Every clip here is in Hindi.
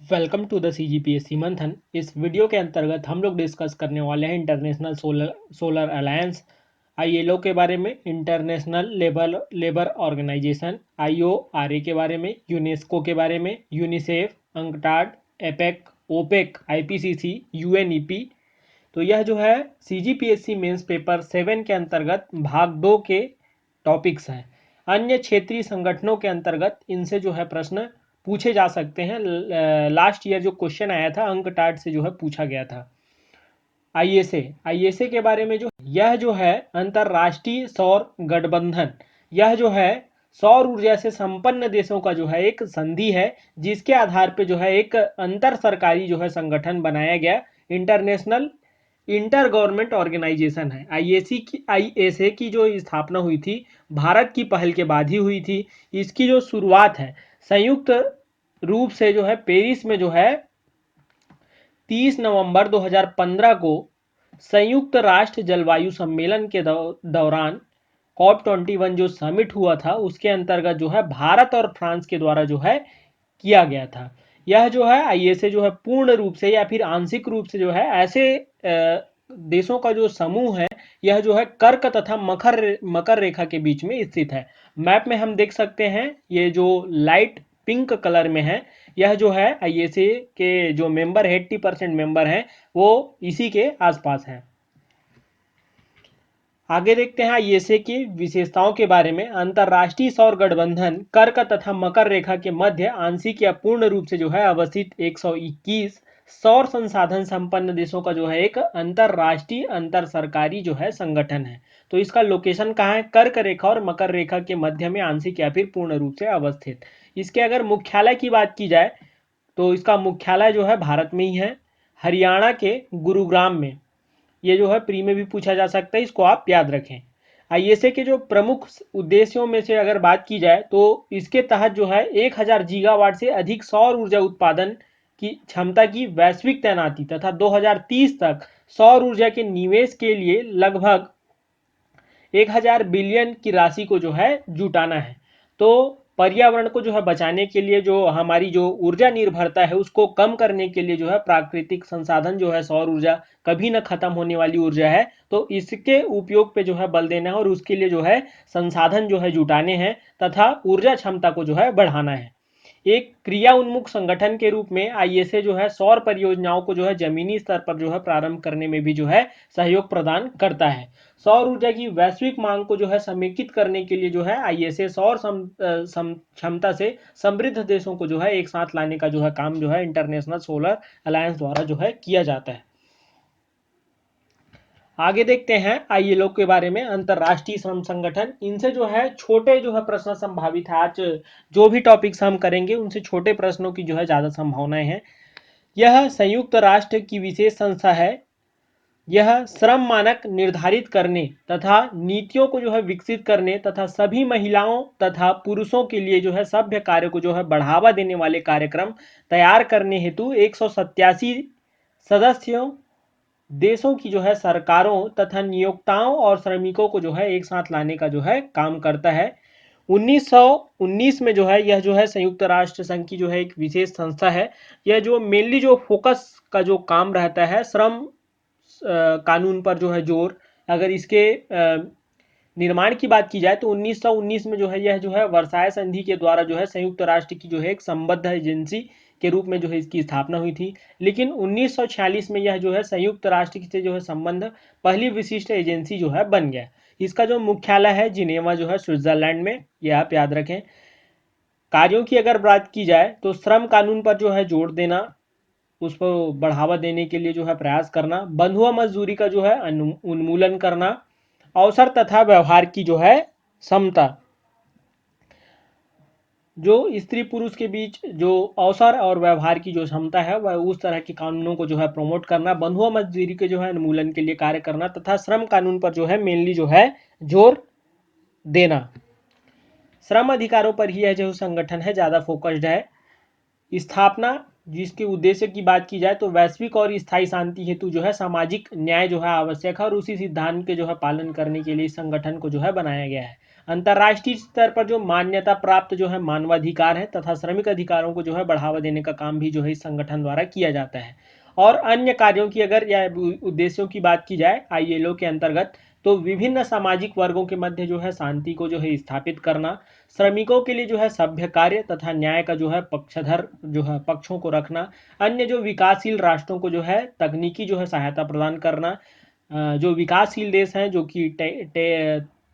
वेलकम टू द CGPSC मंथन। इस वीडियो के अंतर्गत हम लोग डिस्कस करने वाले हैं इंटरनेशनल सोलर अलायंस ILO के बारे में, इंटरनेशनल लेबर ऑर्गेनाइजेशन IORA के बारे में, यूनेस्को के बारे में, UNICEF, UNCTAD, APEC, OPEC, IPCC, UNEP। तो यह जो है CGPSC मेंस पेपर 7 के अंतर्गत भाग 2 के टॉपिक्स हैं। अन्य क्षेत्रीय संगठनों के अंतर्गत इनसे जो है प्रश्न पूछे जा सकते हैं। लास्ट ईयर जो क्वेश्चन आया था अंकटाड से जो है पूछा गया था। ISA के बारे में यह जो है अंतरराष्ट्रीय सौर गठबंधन, यह जो है सौर ऊर्जा से संपन्न देशों का जो है एक संधि है, जिसके आधार पे जो है एक अंतर सरकारी जो है संगठन बनाया गया, इंटरनेशनल इंटर गवर्नमेंट ऑर्गेनाइजेशन है। ISA की जो स्थापना हुई थी भारत की पहल के बाद ही हुई थी। इसकी जो शुरुआत है संयुक्त रूप से जो है पेरिस में जो है 30 नवंबर 2015 को संयुक्त राष्ट्र जलवायु सम्मेलन के दौरान COP21 जो समिट हुआ था उसके अंतर्गत जो है भारत और फ्रांस के द्वारा जो है किया गया था। यह जो है ISA जो है पूर्ण रूप से या फिर आंशिक रूप से जो है ऐसे देशों का जो समूह है, यह जो है कर्क तथा मकर रेखा के बीच में स्थित है। मैप में हम देख सकते हैं ये जो लाइट पिंक कलर में है, यह जो है ISA के जो मेंबर है 80% मेंबर हैं वो इसी के आसपास हैं। आगे देखते हैं ISA की विशेषताओं के बारे में। अंतरराष्ट्रीय सौर गठबंधन कर्क तथा मकर रेखा के मध्य आंशिक या पूर्ण रूप से जो है अवस्थित 121 सौर संसाधन संपन्न देशों का जो है एक अंतरराष्ट्रीय अंतर सरकारी जो है संगठन है। तो इसका लोकेशन कहाँ है? कर्क रेखा और मकर रेखा के मध्य में आंशिक या फिर पूर्ण रूप से अवस्थित। इसके अगर मुख्यालय की बात की जाए तो इसका मुख्यालय जो है भारत में ही है, हरियाणा के गुरुग्राम में। ये जो है प्री में भी पूछा जा सकता है, इसको आप याद रखें। ISA के जो प्रमुख उद्देश्यों में से अगर बात की जाए तो इसके तहत जो है 1000 गीगावाट से अधिक सौर ऊर्जा उत्पादन की क्षमता की वैश्विक तैनाती तथा 2030 तक सौर ऊर्जा के निवेश के लिए लगभग 1000 बिलियन की राशि को जो है जुटाना है। तो पर्यावरण को जो है बचाने के लिए, जो हमारी जो ऊर्जा निर्भरता है उसको कम करने के लिए जो है प्राकृतिक संसाधन जो है सौर ऊर्जा कभी न खत्म होने वाली ऊर्जा है, तो इसके उपयोग पे जो है बल देना है और उसके लिए जो है संसाधन जो है जुटाने हैं तथा ऊर्जा क्षमता को जो है बढ़ाना है। एक क्रिया उन्मुख संगठन के रूप में ISA जो है सौर परियोजनाओं को जो है जमीनी स्तर पर जो है प्रारंभ करने में भी जो है सहयोग प्रदान करता है। सौर ऊर्जा की वैश्विक मांग को जो है समेकित करने के लिए जो है ISA सौर क्षमता से समृद्ध देशों को जो है एक साथ लाने का जो है काम जो है इंटरनेशनल सोलर अलायंस द्वारा जो है किया जाता है। आगे देखते हैं ILO के बारे में, अंतरराष्ट्रीय श्रम संगठन। इनसे जो है छोटे जो है प्रश्न संभावित है। आज जो भी टॉपिक्स हम करेंगे उनसे छोटे प्रश्नों की जो है ज़्यादा संभावनाएं हैं। यह संयुक्त राष्ट्र की विशेष संस्था है। यह श्रम मानक निर्धारित करने तथा नीतियों को जो है विकसित करने तथा सभी महिलाओं तथा पुरुषों के लिए जो है सभ्य कार्य को जो है बढ़ावा देने वाले कार्यक्रम तैयार करने हेतु 187 सदस्यों देशों की जो है सरकारों तथा नियोक्ताओं और श्रमिकों को जो है एक साथ लाने का जो है काम करता है। 1919 में जो है यह जो है संयुक्त राष्ट्र संघ की जो है एक विशेष संस्था है। यह जो मेनली जो फोकस का जो काम रहता है श्रम कानून पर जो है जोर। अगर इसके निर्माण की बात की जाए तो 1919 में जो है यह जो है वर्साय संधि के द्वारा जो है संयुक्त राष्ट्र की जो है एक संबद्ध एजेंसी के रूप में जो है इसकी स्थापना हुई थी। लेकिन 1946 में यह जो है संयुक्त राष्ट्र से जो है संबंध पहली विशिष्ट एजेंसी जो है बन गया। इसका जो मुख्यालय है जिनेवा जो है स्विट्जरलैंड में, यह आप याद रखें। कार्यों की अगर बात की जाए तो श्रम कानून पर जो है जोर देना, उसको बढ़ावा देने के लिए जो है प्रयास करना, बंधुआ मजदूरी का जो है उन्मूलन करना, अवसर तथा व्यवहार की जो है समता, जो स्त्री पुरुष के बीच जो अवसर और व्यवहार की जो क्षमता है वह उस तरह के कानूनों को जो है प्रमोट करना, बंधुआ मजदूरी के जो है उन्मूलन के लिए कार्य करना तथा श्रम कानून पर जो है मेनली जो है जोर देना। श्रम अधिकारों पर ही यह जो संगठन है ज़्यादा फोकस्ड है। स्थापना, जिसके उद्देश्य की बात की जाए तो वैश्विक और स्थायी शांति हेतु जो है सामाजिक न्याय जो है आवश्यक है और उसी सिद्धांत के जो है पालन करने के लिए इस संगठन को जो है बनाया गया है। अंतर्राष्ट्रीय स्तर पर जो मान्यता प्राप्त जो है मानवाधिकार है तथा श्रमिक अधिकारों को जो है बढ़ावा देने का काम भी जो है इस संगठन द्वारा किया जाता है। और अन्य कार्यों की अगर या उद्देश्यों की बात की जाए आईएलओ के अंतर्गत, तो विभिन्न सामाजिक वर्गों के मध्य जो है शांति को जो है स्थापित करना, श्रमिकों के लिए जो है सभ्य कार्य तथा न्याय का जो है पक्षधर जो है पक्षों को रखना, अन्य जो विकासशील राष्ट्रों को जो है तकनीकी जो है सहायता प्रदान करना, जो विकासशील देश हैं जो कि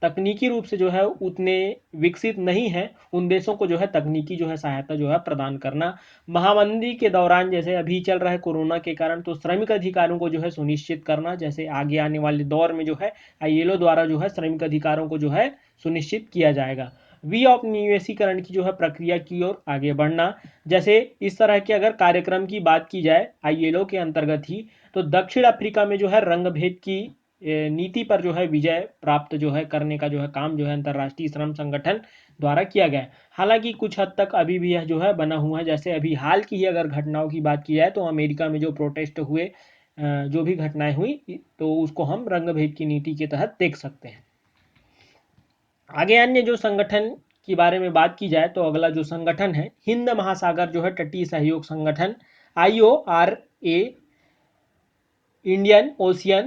तकनीकी रूप से जो है उतने विकसित नहीं हैं, उन देशों को जो है तकनीकी जो है सहायता जो है प्रदान करना। महामंदी के दौरान जैसे अभी चल रहा है कोरोना के कारण, तो श्रमिक अधिकारों को जो है सुनिश्चित करना, जैसे आगे आने वाले दौर में जो है आईएलओ द्वारा जो है श्रमिक अधिकारों को जो है सुनिश्चित किया जाएगा। वी ऑफ निवेशीकरण की जो है प्रक्रिया की ओर आगे बढ़ना, जैसे इस तरह के अगर कार्यक्रम की बात की जाए आईएलओ के अंतर्गत ही, तो दक्षिण अफ्रीका में जो है रंग भेद की नीति पर जो है विजय प्राप्त जो है करने का जो है काम जो है अंतर्राष्ट्रीय श्रम संगठन द्वारा किया गया है। हालांकि कुछ हद तक अभी भी यह जो है बना हुआ है, जैसे अभी हाल की ही अगर घटनाओं की बात की जाए तो अमेरिका में जो प्रोटेस्ट हुए, जो भी घटनाएं हुई, तो उसको हम रंग भेद की नीति के तहत देख सकते हैं। आगे अन्य जो संगठन के बारे में बात की जाए, तो अगला जो संगठन है हिंद महासागर जो है तटीय सहयोग संगठन, IORA, Indian Ocean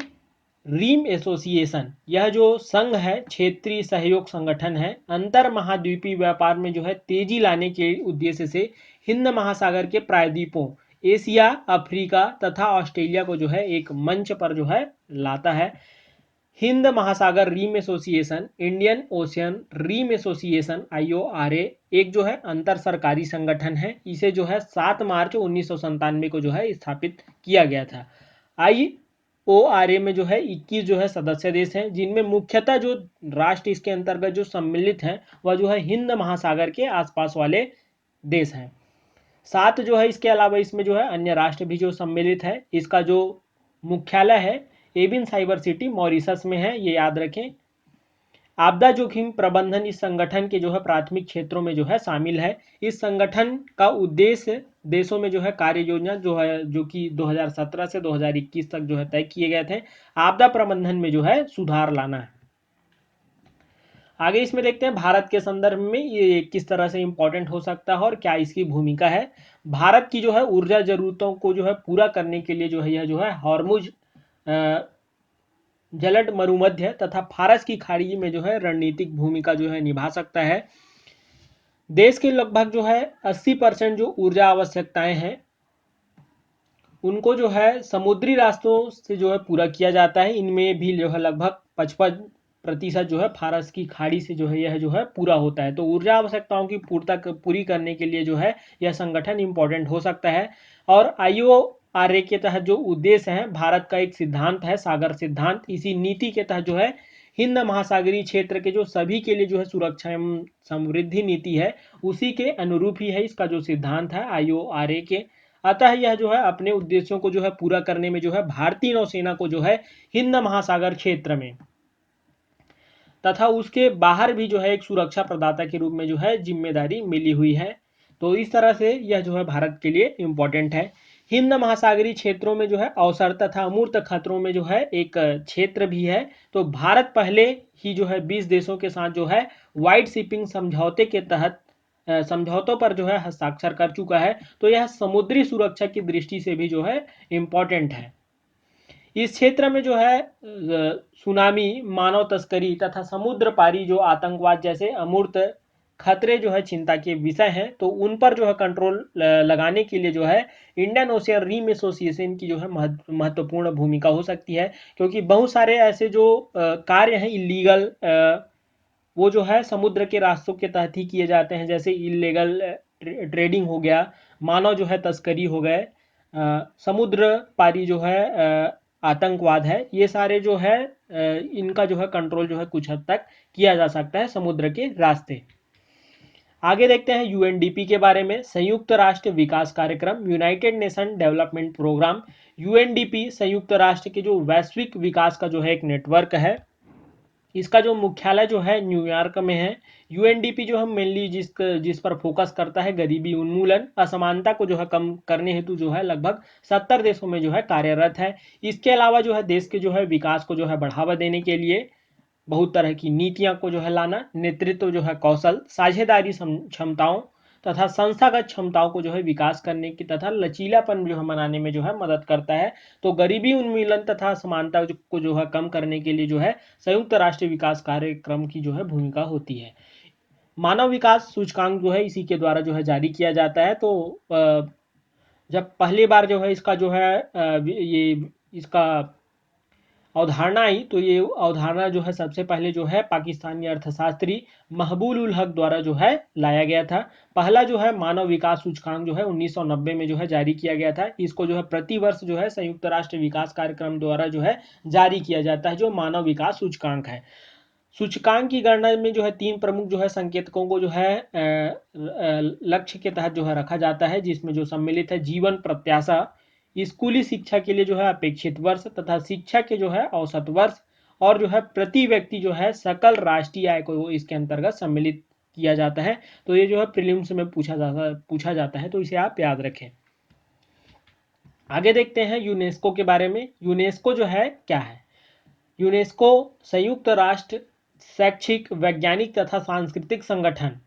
Rim association. यह जो संघ है क्षेत्रीय सहयोग संगठन है, अंतर महाद्वीपीय व्यापार में जो है तेजी लाने के उद्देश्य से हिंद महासागर के प्रायद्वीपों एशिया, अफ्रीका तथा ऑस्ट्रेलिया को जो है एक मंच पर जो है लाता है। हिंद महासागर rim association, Indian Ocean Rim Association IORA एक जो है अंतर सरकारी संगठन है। इसे जो है 7 मार्च 1997 को जो है स्थापित किया गया था। IORA में जो है 21 जो है सदस्य देश हैं, जिनमें मुख्यतः जो राष्ट्र इसके अंतर्गत जो सम्मिलित हैं वह जो है हिंद महासागर के आसपास वाले देश हैं। साथ जो है इसके अलावा इसमें जो है अन्य राष्ट्र भी जो सम्मिलित है। इसका जो मुख्यालय है एबिन साइबर सिटी मॉरिशस में है, ये याद रखें। आपदा जोखिम प्रबंधन इस संगठन के जो है प्राथमिक क्षेत्रों में जो है शामिल है। इस संगठन का उद्देश्य देशों में जो है कार्य योजना जो कि 2017 से 2021 तक जो है तय किए गए थे, आपदा प्रबंधन में जो है सुधार लाना है। आगे इसमें देखते हैं भारत के संदर्भ में ये किस तरह से इंपॉर्टेंट हो सकता है और क्या इसकी भूमिका है। भारत की जो है ऊर्जा जरूरतों को जो है पूरा करने के लिए जो है यह जो है हॉर्मुज जलद मरुमध्य तथा फारस की खाड़ी में जो है रणनीतिक भूमिका जो है निभा सकता है। देश के लगभग जो है 80% जो ऊर्जा आवश्यकताएं हैं उनको जो है समुद्री रास्तों से जो है पूरा किया जाता है। इनमें भी जो है लगभग 55% जो है फारस की खाड़ी से जो है यह जो है पूरा होता है। तो ऊर्जा आवश्यकताओं की पूरी करने के लिए जो है यह संगठन इंपॉर्टेंट हो सकता है। और IORA के तहत जो उद्देश्य है, भारत का एक सिद्धांत है सागर सिद्धांत। इसी नीति के तहत जो है हिंद महासागरीय क्षेत्र के जो सभी के लिए जो है सुरक्षा एवं समृद्धि नीति है, उसी के अनुरूप ही है इसका जो सिद्धांत है IORA के। अतः यह जो है अपने उद्देश्यों को जो है पूरा करने में जो है भारतीय नौसेना को जो है हिंद महासागर क्षेत्र में तथा उसके बाहर भी जो है एक सुरक्षा प्रदाता के रूप में जो है जिम्मेदारी मिली हुई है। तो इस तरह से यह जो है भारत के लिए इम्पोर्टेंट है। हिंद महासागरीय क्षेत्रों में जो है अवसर तथा अमूर्त खतरों में जो है एक क्षेत्र भी है। तो भारत पहले ही जो है 20 देशों के साथ जो है वाइड शिपिंग समझौते के तहत समझौतों पर जो है हस्ताक्षर कर चुका है। तो यह समुद्री सुरक्षा की दृष्टि से भी जो है इम्पोर्टेंट है। इस क्षेत्र में जो है सुनामी, मानव तस्करी तथा समुद्र पारी जो आतंकवाद जैसे अमूर्त खतरे जो है चिंता के विषय हैं। तो उन पर जो है कंट्रोल लगाने के लिए जो है इंडियन ओशियन रीम एसोसिएशन की जो है महत्वपूर्ण भूमिका हो सकती है, क्योंकि बहुत सारे ऐसे जो कार्य हैं इलीगल, वो जो है समुद्र के रास्तों के तहत ही किए जाते हैं। जैसे इलीगल ट्रेडिंग हो गया, मानव जो है तस्करी हो गए, समुद्र पारी जो है आतंकवाद है, ये सारे जो है इनका जो है कंट्रोल जो है कुछ हद तक किया जा सकता है समुद्र के रास्ते। आगे देखते हैं UNDP के बारे में। संयुक्त राष्ट्र विकास कार्यक्रम, united nation development programme. UNDP संयुक्त राष्ट्र के जो वैश्विक विकास का जो है एक नेटवर्क है। इसका जो मुख्यालय जो है न्यूयॉर्क में है। UNDP जो है मेनली जिस पर फोकस करता है गरीबी उन्मूलन, असमानता को जो है कम करने हेतु जो है लगभग 70 देशों में जो है कार्यरत है। इसके अलावा जो है देश के जो है विकास को जो है बढ़ावा देने के लिए बहुत तरह की नीतियां को जो है लाना, नेतृत्व जो है कौशल, साझेदारी क्षमताओं तथा संस्थागत क्षमताओं को जो है विकास करने की तथा लचीलापन जो है मनाने में जो है मदद करता है। तो गरीबी उन्मूलन तथा समानता को जो है कम करने के लिए जो है संयुक्त राष्ट्र विकास कार्यक्रम की जो है भूमिका होती है। मानव विकास सूचकांक जो है इसी के द्वारा जो है जारी किया जाता है। तो जब पहली बार जो है इसका जो है ये इसका अवधारणा आई, तो ये अवधारणा जो है सबसे पहले जो है पाकिस्तानी अर्थशास्त्री महबूब उल हक द्वारा जो है लाया गया था। पहला जो है मानव विकास सूचकांक जो है 1990 में जो है जारी किया गया था। इसको जो है प्रति वर्ष जो है संयुक्त राष्ट्र विकास कार्यक्रम द्वारा जो है जारी किया जाता है, जो मानव विकास सूचकांक है। सूचकांक की गणना में जो है 3 प्रमुख जो है संकेतकों को जो है लक्ष्य के तहत जो है रखा जाता है, जिसमें जो सम्मिलित है जीवन प्रत्याशा, स्कूली शिक्षा के लिए जो है अपेक्षित वर्ष तथा शिक्षा के जो है औसत वर्ष, और जो है प्रति व्यक्ति जो है सकल राष्ट्रीय आय को इसके अंतर्गत सम्मिलित किया जाता है। तो ये जो है प्रीलिम्स में पूछा जाता है, तो इसे आप याद रखें। आगे देखते हैं यूनेस्को के बारे में। यूनेस्को जो है क्या है? यूनेस्को संयुक्त राष्ट्र शैक्षिक, वैज्ञानिक तथा सांस्कृतिक संगठन,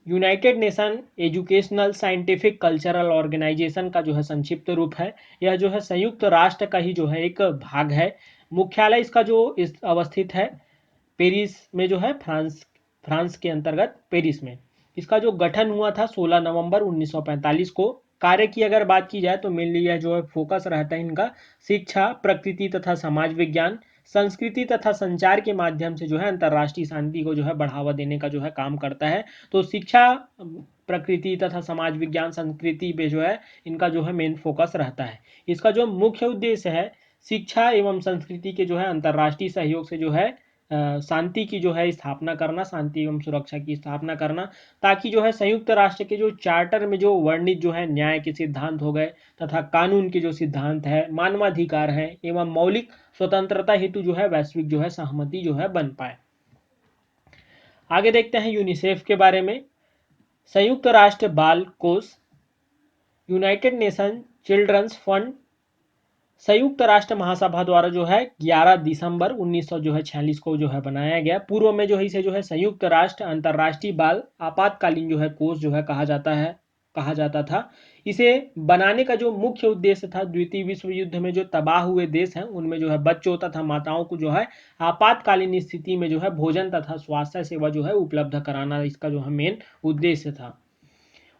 united nation educational, scientific, cultural organisation का जो है संक्षिप्त रूप है। यह जो है संयुक्त राष्ट्र का ही जो है एक भाग है। मुख्यालय इसका जो अवस्थित है पेरिस में जो है, फ्रांस के अंतर्गत पेरिस में। इसका जो गठन हुआ था 16 नवंबर 1945 को। कार्य की अगर बात की जाए तो मेनली यह जो है फोकस रहता है इनका शिक्षा, प्रकृति तथा समाज विज्ञान, संस्कृति तथा संचार के माध्यम से जो है अंतर्राष्ट्रीय शांति को जो है बढ़ावा देने का जो है काम करता है। तो शिक्षा, प्रकृति तथा समाज विज्ञान, संस्कृति पे जो है इनका जो है मेन फोकस रहता है। इसका जो मुख्य उद्देश्य है शिक्षा एवं संस्कृति के जो है अंतर्राष्ट्रीय सहयोग से जो है शांति की जो है स्थापना करना, शांति एवं सुरक्षा की स्थापना करना, ताकि जो है संयुक्त राष्ट्र के जो चार्टर में जो वर्णित जो है न्याय के सिद्धांत हो गए तथा कानून के जो सिद्धांत है, मानवाधिकार है एवं मौलिक स्वतंत्रता हेतु जो है वैश्विक जो है सहमति जो है बन पाए। आगे देखते हैं यूनिसेफ के बारे में। संयुक्त राष्ट्र बाल कोष, यूनाइटेड नेशन चिल्ड्रंस फंड, संयुक्त राष्ट्र महासभा द्वारा जो है 11 दिसंबर 1946 को जो है बनाया गया। पूर्व में जो है इसे जो है संयुक्त राष्ट्र अंतर्राष्ट्रीय बाल आपातकालीन जो है कोष जो है कहा जाता था। इसे बनाने का जो मुख्य उद्देश्य था, द्वितीय विश्व युद्ध में जो तबाह हुए देश हैं उनमें जो है बच्चों तथा माताओं को जो है आपातकालीन स्थिति में जो है भोजन तथा स्वास्थ्य सेवा जो है उपलब्ध कराना, इसका जो है मेन उद्देश्य था।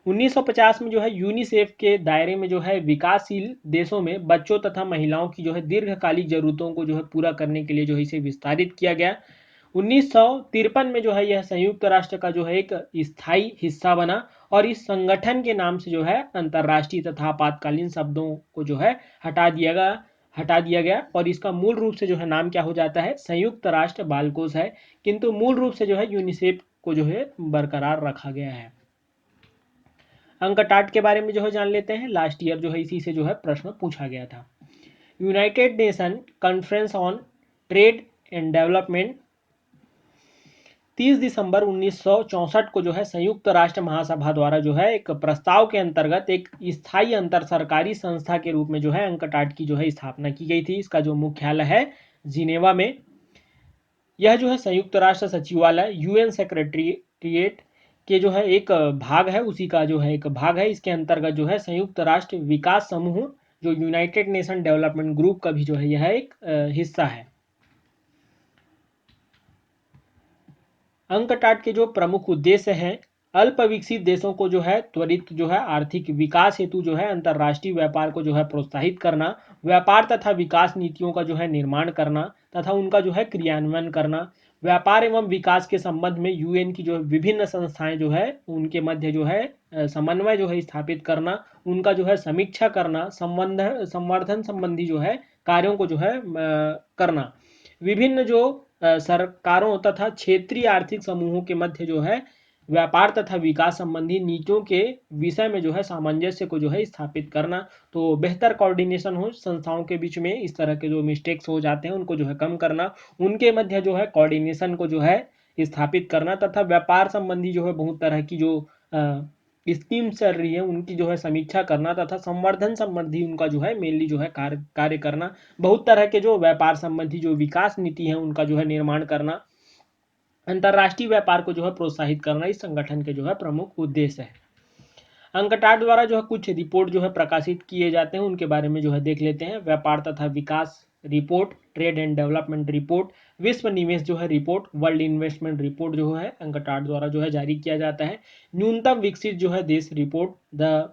1950 में जो है यूनिसेफ के दायरे में जो है विकासशील देशों में बच्चों तथा महिलाओं की जो है दीर्घकालिक जरूरतों को जो है पूरा करने के लिए जो है इसे विस्तारित किया गया। 1953 में जो है यह संयुक्त राष्ट्र का जो है एक स्थायी हिस्सा बना और इस संगठन के नाम से जो है अंतर्राष्ट्रीय तथा आपातकालीन शब्दों को जो है हटा दिया गया और इसका मूल रूप से जो है नाम क्या हो जाता है, संयुक्त राष्ट्र बाल कोष है। किंतु मूल रूप से जो है यूनिसेफ को जो है बरकरार रखा गया है। अंकटाट के बारे में जो है जान लेते हैं। लास्ट ईयर जो है इसी से जो है प्रश्न पूछा गया था। United nation conference on trade and development 30 दिसंबर 1964 को जो है संयुक्त राष्ट्र महासभा द्वारा जो है एक प्रस्ताव के अंतर्गत एक स्थायी अंतर सरकारी संस्था के रूप में जो है अंकटाट की जो है स्थापना की गई थी। इसका जो मुख्यालय है जिनेवा में। यह जो है संयुक्त राष्ट्र सचिवालय, यूएन सेक्रेटरीट के जो है एक भाग है, उसी का जो है एक भाग है। इसके अंतर्गत जो है संयुक्त राष्ट्र विकास समूह जो यूनाइटेड नेशन डेवलपमेंट ग्रुप का भी जो है यह एक हिस्सा है। अंकटाट के जो प्रमुख उद्देश्य हैं, अल्प विकसित देशों को जो है त्वरित जो है आर्थिक विकास हेतु जो है अंतर्राष्ट्रीय व्यापार को जो है प्रोत्साहित करना, व्यापार तथा विकास नीतियों का जो है निर्माण करना तथा उनका जो है क्रियान्वयन करना, व्यापार एवं विकास के संबंध में यूएन की जो है विभिन्न संस्थाएं जो है उनके मध्य जो है समन्वय जो है स्थापित करना, उनका जो है समीक्षा करना, संवर्धन संबंधी जो है कार्यों को जो है करना, विभिन्न जो सरकारों तथा क्षेत्रीय आर्थिक समूहों के मध्य जो है व्यापार तथा विकास संबंधी नीतियों के विषय में जो है सामंजस्य को जो है स्थापित करना। तो बेहतर कोऑर्डिनेशन हो संस्थाओं के बीच में, इस तरह के जो मिस्टेक्स हो जाते हैं उनको जो है कम करना, उनके मध्य जो है कोऑर्डिनेशन को जो है स्थापित करना तथा व्यापार संबंधी जो है बहुत तरह की जो स्कीम्स चल रही है उनकी जो है समीक्षा करना तथा संवर्धन संबंधी उनका जो है मेनली जो है कार्य करना, बहुत तरह के जो व्यापार संबंधी जो विकास नीति है उनका जो है निर्माण करना, अंतर्राष्ट्रीय व्यापार को जो है प्रोत्साहित करना इस संगठन के जो है प्रमुख उद्देश्य है। अंकटाड द्वारा जो है कुछ रिपोर्ट जो है प्रकाशित किए जाते हैं, उनके बारे में जो है देख लेते हैं। व्यापार तथा विकास रिपोर्ट, ट्रेड एंड डेवलपमेंट रिपोर्ट, विश्व निवेश जो है रिपोर्ट, वर्ल्ड इन्वेस्टमेंट रिपोर्ट जो है अंकटाड द्वारा जो है जारी किया जाता है। न्यूनतम विकसित जो है देश report, the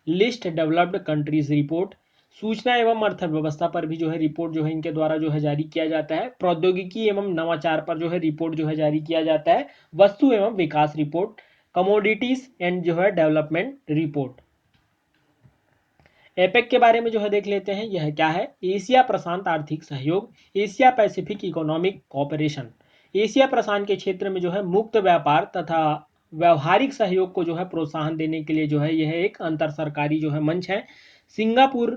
list developed countries report, सूचना एवं अर्थव्यवस्था पर भी जो है रिपोर्ट जो है इनके द्वारा जो है जारी किया जाता है। प्रौद्योगिकी एवं नवाचार पर जो है रिपोर्ट जो है जारी किया जाता है। वस्तु एवं विकास रिपोर्ट, कमोडिटीज एंड जो है डेवलपमेंट रिपोर्ट। एपेक के बारे में जो है देख लेते हैं, यह क्या है। एशिया प्रशांत आर्थिक सहयोग, Asia Pacific Economic Cooperation. Asia प्रशांत के क्षेत्र में जो है मुक्त व्यापार तथा व्यवहारिक सहयोग को जो है प्रोत्साहन देने के लिए जो है यह एक अंतर सरकारी जो है मंच है। सिंगापुर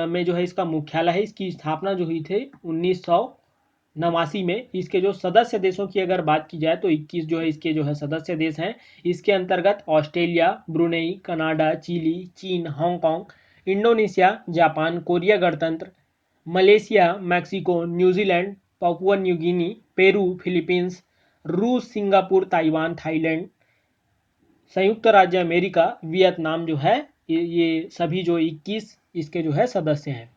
में जो है इसका मुख्यालय है। इसकी स्थापना जो हुई थी 1989 में। इसके जो सदस्य देशों की अगर बात की जाए तो 21 जो है इसके जो है सदस्य देश हैं। इसके अंतर्गत ऑस्ट्रेलिया, ब्रुनेई, कनाडा, चिली, चीन, हांगकांग, इंडोनेशिया, जापान, कोरिया गणतंत्र, Malaysia, Mexico, New Zealand, Papua New Guinea, Peru, Philippines, रूस, सिंगापुर, ताइवान, थाईलैंड, संयुक्त राज्य अमेरिका, वियतनाम जो है ये सभी जो 21 इसके जो है सदस्य हैं।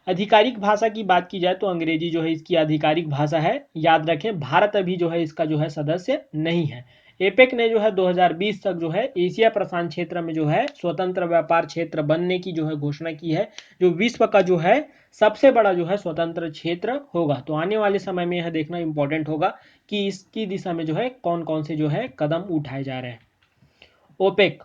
आधिकारिक भाषा की बात की जाए तो अंग्रेजी जो है इसकी आधिकारिक भाषा है। याद रखें भारत अभी जो है इसका जो है सदस्य नहीं है। एपेक ने जो है 2020 तक जो है एशिया प्रशांत क्षेत्र में जो है स्वतंत्र व्यापार क्षेत्र बनने की जो है घोषणा की है, जो विश्व का जो है सबसे बड़ा जो है स्वतंत्र क्षेत्र होगा। तो आने वाले समय में यह देखना इंपॉर्टेंट होगा कि इसकी दिशा में जो है कौन कौन से जो है कदम उठाए जा रहे हैं। ओपेक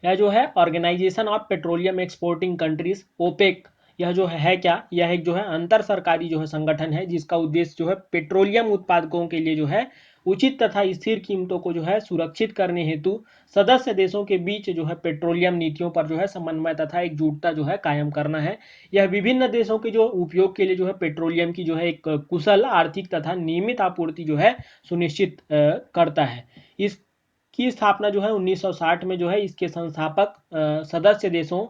यह जो है organisation of petroleum exporting countries, OPEC यह जो है क्या, यह एक जो है अंतर सरकारी जो है संगठन है जिसका उद्देश्य जो है पेट्रोलियम उत्पादकों के लिए जो है उचित तथा स्थिर कीमतों को जो है सुरक्षित करने हेतु सदस्य देशों के बीच जो है पेट्रोलियम नीतियों पर जो है समन्वय तथा एकजुटता जो है कायम करना है। यह विभिन्न देशों के जो उपयोग के लिए जो है पेट्रोलियम की जो है एक कुशल आर्थिक तथा नियमित आपूर्ति जो है सुनिश्चित करता है। इस की स्थापना जो है 1960 में जो है इसके संस्थापक सदस्य देशों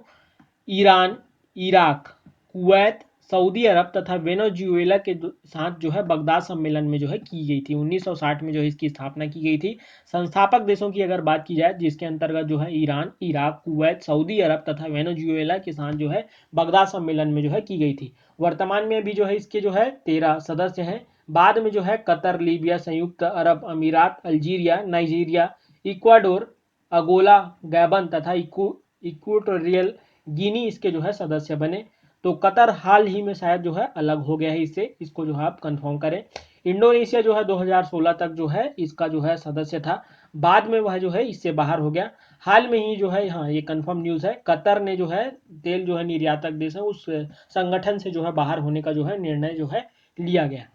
ईरान, इराक, कुवैत, सऊदी अरब तथा वेनेजुएला के साथ जो है बगदाद सम्मेलन में जो है की गई थी। 1960 में जो है इसकी स्थापना की गई थी। संस्थापक देशों की अगर बात की जाए जिसके अंतर्गत जो है ईरान, इराक, कुवैत, सऊदी अरब तथा वेनेजुएला के साथ जो है बगदाद सम्मेलन में जो है की गई थी। वर्तमान में भी जो है इसके जो है 13 सदस्य हैं। बाद में जो है कतर, लीबिया, संयुक्त अरब अमीरात, अल्जीरिया, नाइजीरिया, इक्वाडोर, अगोला, गैबन तथा इक्वाटोरियल गिनी इसके जो है सदस्य बने। तो कतर हाल ही में शायद जो है अलग हो गया है इससे, इसको जो है आप कंफर्म करें। इंडोनेशिया जो है 2016 तक जो है इसका जो है सदस्य था, बाद में वह जो है इससे बाहर हो गया। हाल में ही जो है, हाँ ये कंफर्म न्यूज़ है, कतर ने जो है तेल जो है निर्यातक देश है उस संगठन से जो है बाहर होने का जो है निर्णय जो है लिया गया।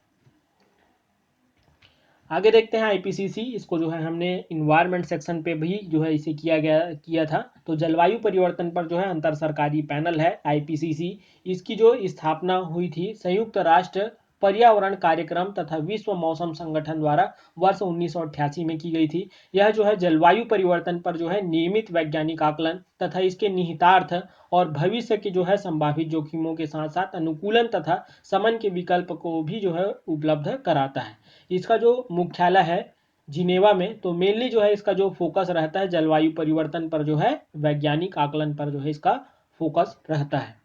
आगे देखते हैं आईपीसीसी। इसको जो है हमने इन्वायरमेंट सेक्शन पे भी जो है इसे किया था। तो जलवायु परिवर्तन पर जो है अंतर सरकारी पैनल है आईपीसीसी। इसकी जो स्थापना हुई थी संयुक्त राष्ट्र पर्यावरण कार्यक्रम तथा विश्व मौसम संगठन द्वारा वर्ष 1988 में की गई थी। यह जो है जलवायु परिवर्तन पर जो है नियमित वैज्ञानिक आकलन तथा इसके निहितार्थ और भविष्य के जो है संभावित जोखिमों के साथ साथ अनुकूलन तथा समन के विकल्प को भी जो है उपलब्ध कराता है। इसका जो मुख्यालय है जिनेवा में, तो मेनली जो है इसका जो फोकस रहता है जलवायु परिवर्तन पर जो है वैज्ञानिक आकलन पर जो है इसका फोकस रहता है।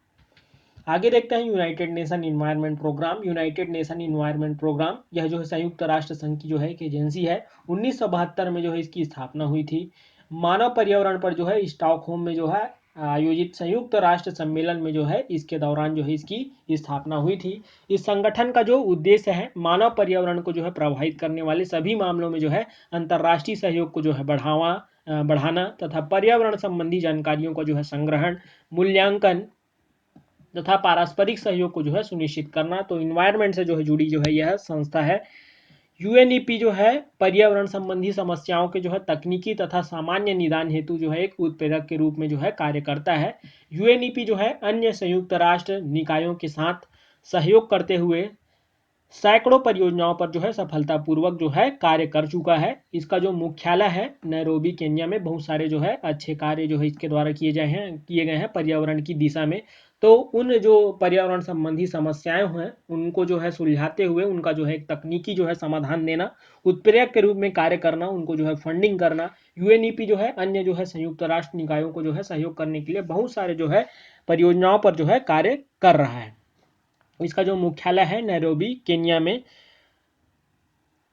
आगे देखते हैं united nation environment programme. United nation environment programme यह जो है संयुक्त राष्ट्र संघ की जो है एक एजेंसी है। 1972 में जो है इसकी स्थापना हुई थी। मानव पर्यावरण पर जो है स्टॉकहोम में जो है आयोजित संयुक्त राष्ट्र सम्मेलन में जो है इसके दौरान जो है इसकी स्थापना हुई थी। इस संगठन का जो उद्देश्य है मानव पर्यावरण को जो है प्रभावित करने वाले सभी मामलों में जो है अंतर्राष्ट्रीय सहयोग को जो है बढ़ाना तथा पर्यावरण संबंधी जानकारियों का जो है संग्रहण, मूल्यांकन तथा पारस्परिक सहयोग को जो है सुनिश्चित करना। तो इन्वायरमेंट से जो है जुड़ी जो है यह संस्था है। यूएनईपी जो है पर्यावरण संबंधी समस्याओं के जो है तकनीकी तथा सामान्य निदान हेतु जो है एक उत्प्रेरक के रूप में जो है कार्य करता है। यूएनईपी जो है अन्य संयुक्त राष्ट्र निकायों के साथ सहयोग करते हुए सैकड़ों परियोजनाओं पर जो है सफलतापूर्वक जो है कार्य कर चुका है। इसका जो मुख्यालय है नैरोबी केन्या में। बहुत सारे जो है अच्छे कार्य जो है इसके द्वारा किए गए हैं पर्यावरण की दिशा में। तो उन जो पर्यावरण संबंधी समस्याएं हैं उनको जो है सुलझाते हुए उनका जो है एक तकनीकी जो है समाधान देना, उत्प्रेरक के रूप में कार्य करना, उनको जो है फंडिंग करना, यूएनईपी जो है अन्य जो है संयुक्त राष्ट्र निकायों को जो है सहयोग करने के लिए बहुत सारे जो है परियोजनाओं पर जो है कार्य कर रहा है। इसका जो मुख्यालय है नैरोबी केन्या में।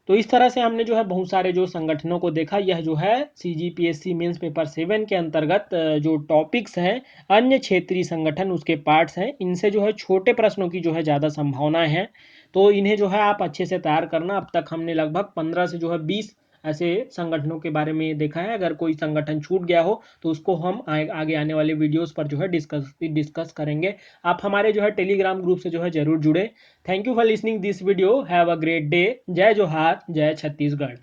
तो इस तरह से हमने जो है बहुत सारे जो संगठनों को देखा। यह जो है CGPSC मेंस पेपर 7 के अंतर्गत जो टॉपिक्स हैं, अन्य क्षेत्रीय संगठन उसके पार्ट्स हैं, इनसे जो है छोटे प्रश्नों की जो है ज़्यादा संभावनाएं हैं। तो इन्हें जो है आप अच्छे से तैयार करना। अब तक हमने लगभग 15 से जो है 20 ऐसे संगठनों के बारे में देखा है। अगर कोई संगठन छूट गया हो तो उसको हम आगे आने वाले वीडियोस पर जो है डिस्कस करेंगे। आप हमारे जो है टेलीग्राम ग्रुप से जो है जरूर जुड़े। Thank you for listening this video. Have a great day. जय जोहार, जय छत्तीसगढ़।